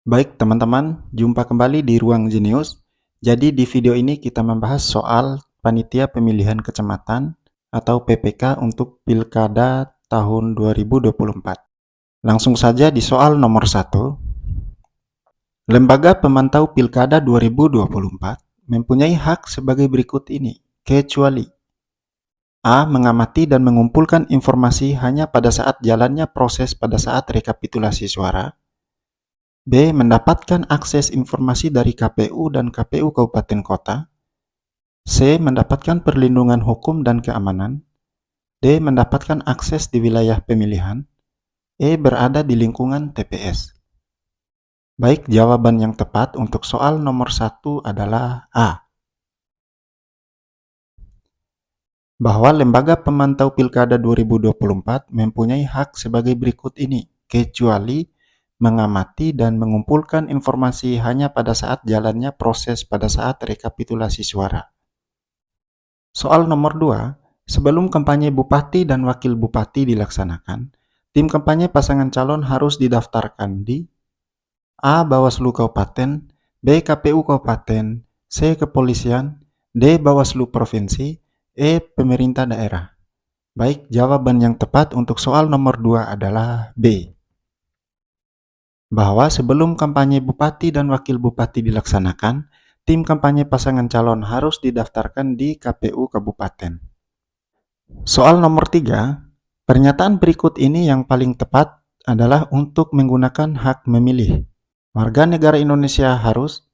Baik teman-teman, jumpa kembali di Ruang Jenius. Jadi di video ini kita membahas soal Panitia Pemilihan Kecamatan atau PPK untuk Pilkada tahun 2024. Langsung saja di soal nomor 1. Lembaga Pemantau Pilkada 2024 mempunyai hak sebagai berikut ini, kecuali A. Mengamati dan mengumpulkan informasi hanya pada saat jalannya proses pada saat rekapitulasi suara. B. Mendapatkan akses informasi dari KPU dan KPU Kabupaten Kota. C. Mendapatkan perlindungan hukum dan keamanan. D. Mendapatkan akses di wilayah pemilihan. E. Berada di lingkungan TPS. Baik, jawaban yang tepat untuk soal nomor 1 adalah A. Bahwa Lembaga Pemantau Pilkada 2024 mempunyai hak sebagai berikut ini, kecuali mengamati dan mengumpulkan informasi hanya pada saat jalannya proses pada saat rekapitulasi suara. Soal nomor 2, sebelum kampanye Bupati dan Wakil Bupati dilaksanakan, tim kampanye pasangan calon harus didaftarkan di A. Bawaslu Kabupaten, B. KPU Kabupaten, C. Kepolisian, D. Bawaslu Provinsi, E. Pemerintah Daerah. Baik, jawaban yang tepat untuk soal nomor 2 adalah B. Bahwa sebelum kampanye Bupati dan Wakil Bupati dilaksanakan, tim kampanye pasangan calon harus didaftarkan di KPU Kabupaten. Soal nomor 3, pernyataan berikut ini yang paling tepat adalah untuk menggunakan hak memilih. Warga negara Indonesia harus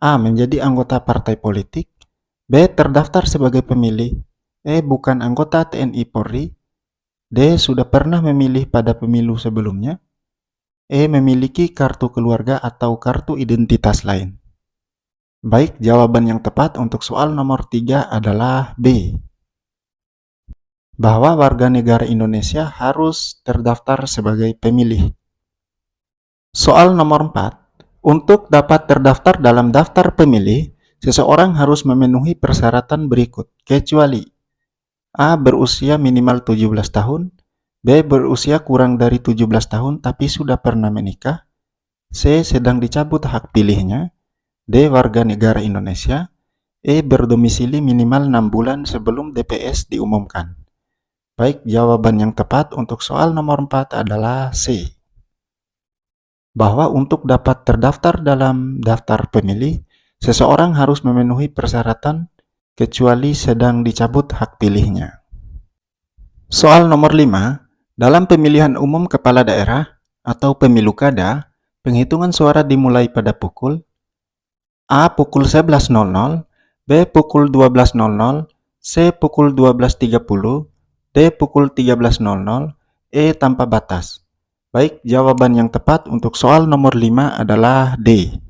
A. Menjadi anggota partai politik, B. Terdaftar sebagai pemilih, E. Bukan anggota TNI Polri, D. Sudah pernah memilih pada pemilu sebelumnya, E. Memiliki kartu keluarga atau kartu identitas lain. Baik, jawaban yang tepat untuk soal nomor 3 adalah B. Bahwa warga negara Indonesia harus terdaftar sebagai pemilih. Soal nomor 4. Untuk dapat terdaftar dalam daftar pemilih, seseorang harus memenuhi persyaratan berikut, kecuali A. Berusia minimal 17 tahun, B. Berusia kurang dari 17 tahun tapi sudah pernah menikah, C. Sedang dicabut hak pilihnya, D. Warga negara Indonesia, E. Berdomisili minimal 6 bulan sebelum DPS diumumkan. Baik, jawaban yang tepat untuk soal nomor 4 adalah C. Bahwa untuk dapat terdaftar dalam daftar pemilih, seseorang harus memenuhi persyaratan kecuali sedang dicabut hak pilihnya. Soal nomor 5, dalam pemilihan umum kepala daerah atau pemilu kada, penghitungan suara dimulai pada pukul A. Pukul 11.00, B. Pukul 12.00, C. Pukul 12.30, D. Pukul 13.00, E. Tanpa batas. Baik, jawaban yang tepat untuk soal nomor 5 adalah D.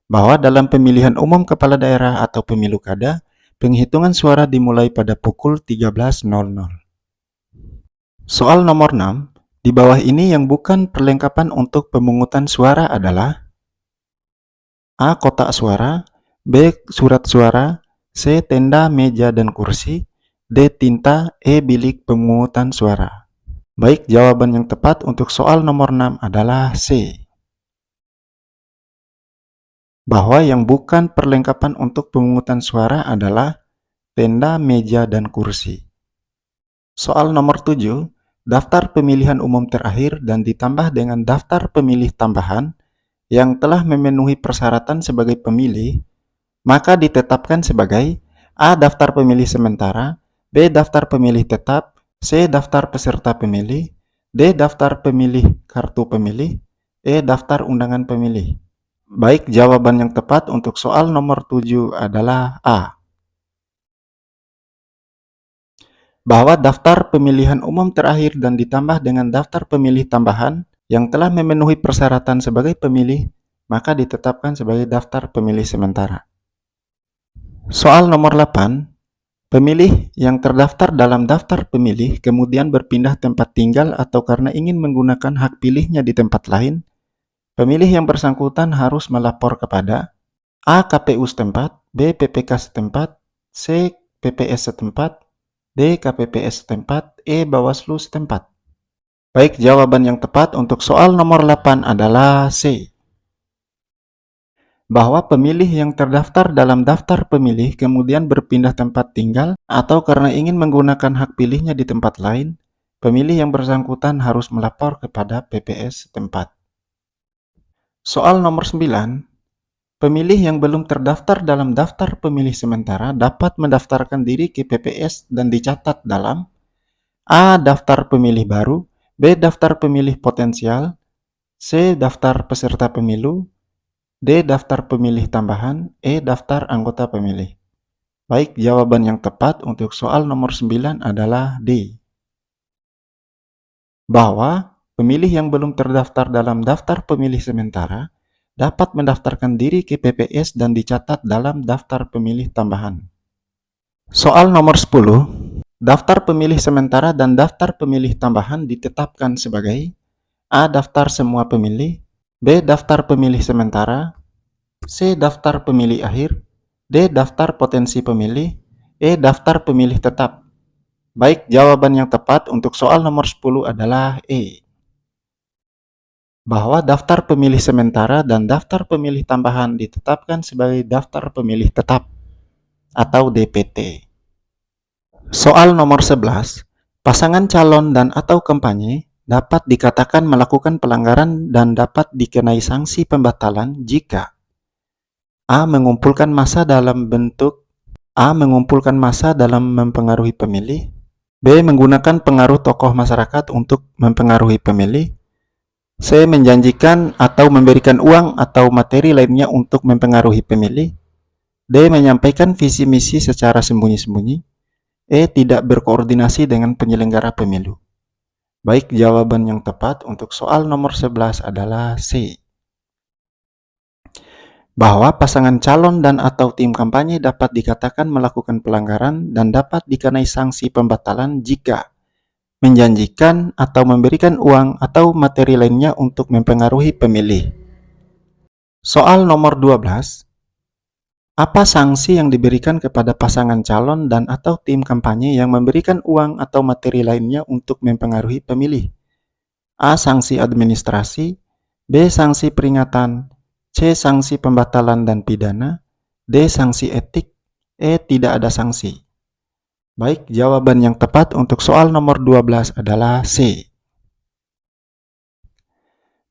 Bahwa dalam pemilihan umum kepala daerah atau pemilu kada, penghitungan suara dimulai pada pukul 13.00. Soal nomor 6, di bawah ini yang bukan perlengkapan untuk pemungutan suara adalah A. Kotak suara, B. Surat suara, C. Tenda, meja, dan kursi, D. Tinta, E. Bilik pemungutan suara. Baik, jawaban yang tepat untuk soal nomor 6 adalah C. Bahwa yang bukan perlengkapan untuk pemungutan suara adalah tenda, meja, dan kursi. Soal nomor 7, daftar pemilihan umum terakhir dan ditambah dengan daftar pemilih tambahan yang telah memenuhi persyaratan sebagai pemilih, maka ditetapkan sebagai A. Daftar pemilih sementara, B. Daftar pemilih tetap, C. Daftar peserta pemilih, D. Daftar pemilih kartu pemilih, E. Daftar undangan pemilih. Baik, jawaban yang tepat untuk soal nomor 7 adalah A. Bahwa daftar pemilihan umum terakhir dan ditambah dengan daftar pemilih tambahan yang telah memenuhi persyaratan sebagai pemilih, maka ditetapkan sebagai daftar pemilih sementara. Soal nomor 8, pemilih yang terdaftar dalam daftar pemilih kemudian berpindah tempat tinggal atau karena ingin menggunakan hak pilihnya di tempat lain, pemilih yang bersangkutan harus melapor kepada A. KPU setempat, B. PPK setempat, C. PPS setempat, D. KPPS setempat, E. Bawaslu setempat. Baik, jawaban yang tepat untuk soal nomor 8 adalah C. Bahwa pemilih yang terdaftar dalam daftar pemilih kemudian berpindah tempat tinggal atau karena ingin menggunakan hak pilihnya di tempat lain, pemilih yang bersangkutan harus melapor kepada PPS setempat. Soal nomor 9. Pemilih yang belum terdaftar dalam daftar pemilih sementara dapat mendaftarkan diri ke PPS dan dicatat dalam A. Daftar pemilih baru, B. Daftar pemilih potensial, C. Daftar peserta pemilu, D. Daftar pemilih tambahan, E. Daftar anggota pemilih. Baik, jawaban yang tepat untuk soal nomor 9 adalah D. Bahwa pemilih yang belum terdaftar dalam daftar pemilih sementara dapat mendaftarkan diri ke PPS dan dicatat dalam daftar pemilih tambahan. Soal nomor 10. Daftar pemilih sementara dan daftar pemilih tambahan ditetapkan sebagai A. Daftar semua pemilih, B. Daftar pemilih sementara, C. Daftar pemilih akhir, D. Daftar potensi pemilih, E. Daftar pemilih tetap. Baik, jawaban yang tepat untuk soal nomor 10 adalah E. Bahwa daftar pemilih sementara dan daftar pemilih tambahan ditetapkan sebagai daftar pemilih tetap atau DPT. Soal nomor 11. Pasangan calon dan atau kampanye dapat dikatakan melakukan pelanggaran dan dapat dikenai sanksi pembatalan jika A. Mengumpulkan massa dalam mempengaruhi pemilih, B. Menggunakan pengaruh tokoh masyarakat untuk mempengaruhi pemilih, C. Menjanjikan atau memberikan uang atau materi lainnya untuk mempengaruhi pemilih, D. Menyampaikan visi misi secara sembunyi-sembunyi, E. Tidak berkoordinasi dengan penyelenggara pemilu. Baik, jawaban yang tepat untuk soal nomor 11 adalah C. Bahwa pasangan calon dan atau tim kampanye dapat dikatakan melakukan pelanggaran dan dapat dikenai sanksi pembatalan jika menjanjikan atau memberikan uang atau materi lainnya untuk mempengaruhi pemilih. Soal nomor 12. Apa sanksi yang diberikan kepada pasangan calon dan atau tim kampanye yang memberikan uang atau materi lainnya untuk mempengaruhi pemilih? A. Sanksi administrasi, B. Sanksi peringatan, C. Sanksi pembatalan dan pidana, D. Sanksi etik, E. Tidak ada sanksi. Baik, jawaban yang tepat untuk soal nomor 12 adalah C.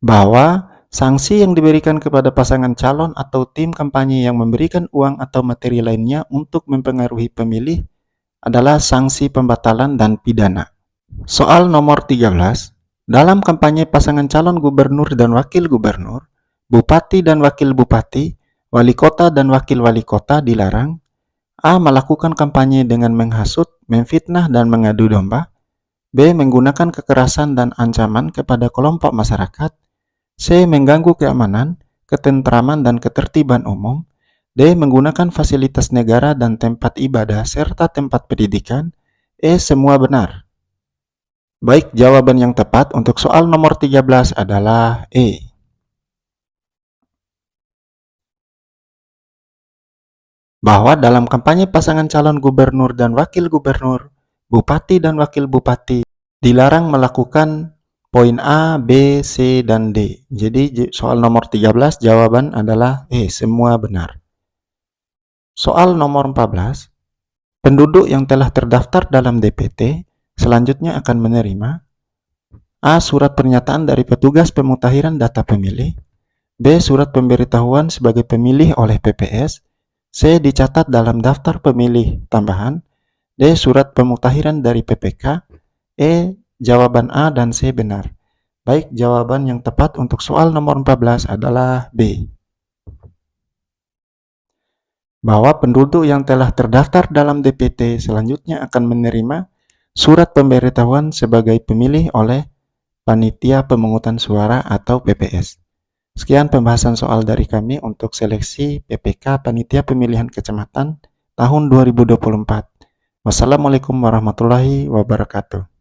Bahwa sanksi yang diberikan kepada pasangan calon atau tim kampanye yang memberikan uang atau materi lainnya untuk mempengaruhi pemilih adalah sanksi pembatalan dan pidana. Soal nomor 13. Dalam kampanye pasangan calon gubernur dan wakil gubernur, bupati dan wakil bupati, wali kota dan wakil wali kota dilarang A. Melakukan kampanye dengan menghasut, memfitnah, dan mengadu domba, B. Menggunakan kekerasan dan ancaman kepada kelompok masyarakat, C. Mengganggu keamanan, ketentraman, dan ketertiban umum, D. Menggunakan fasilitas negara dan tempat ibadah serta tempat pendidikan, E. Semua benar. Baik, jawaban yang tepat untuk soal nomor 13 adalah E. Bahwa dalam kampanye pasangan calon gubernur dan wakil gubernur, bupati dan wakil bupati dilarang melakukan poin A, B, C, dan D. Jadi soal nomor 13 jawaban adalah E, semua benar. Soal nomor 14. Penduduk yang telah terdaftar dalam DPT selanjutnya akan menerima A. Surat pernyataan dari petugas pemutakhiran data pemilih, B. Surat pemberitahuan sebagai pemilih oleh PPS, C. Dicatat dalam daftar pemilih tambahan, D. Surat pemutakhiran dari PPK, E. Jawaban A dan C benar. Baik, jawaban yang tepat untuk soal nomor 14 adalah B. Bahwa penduduk yang telah terdaftar dalam DPT selanjutnya akan menerima surat pemberitahuan sebagai pemilih oleh Panitia Pemungutan Suara atau PPS. Sekian pembahasan soal dari kami untuk seleksi PPK Panitia Pemilihan Kecamatan tahun 2024. Wassalamualaikum warahmatullahi wabarakatuh.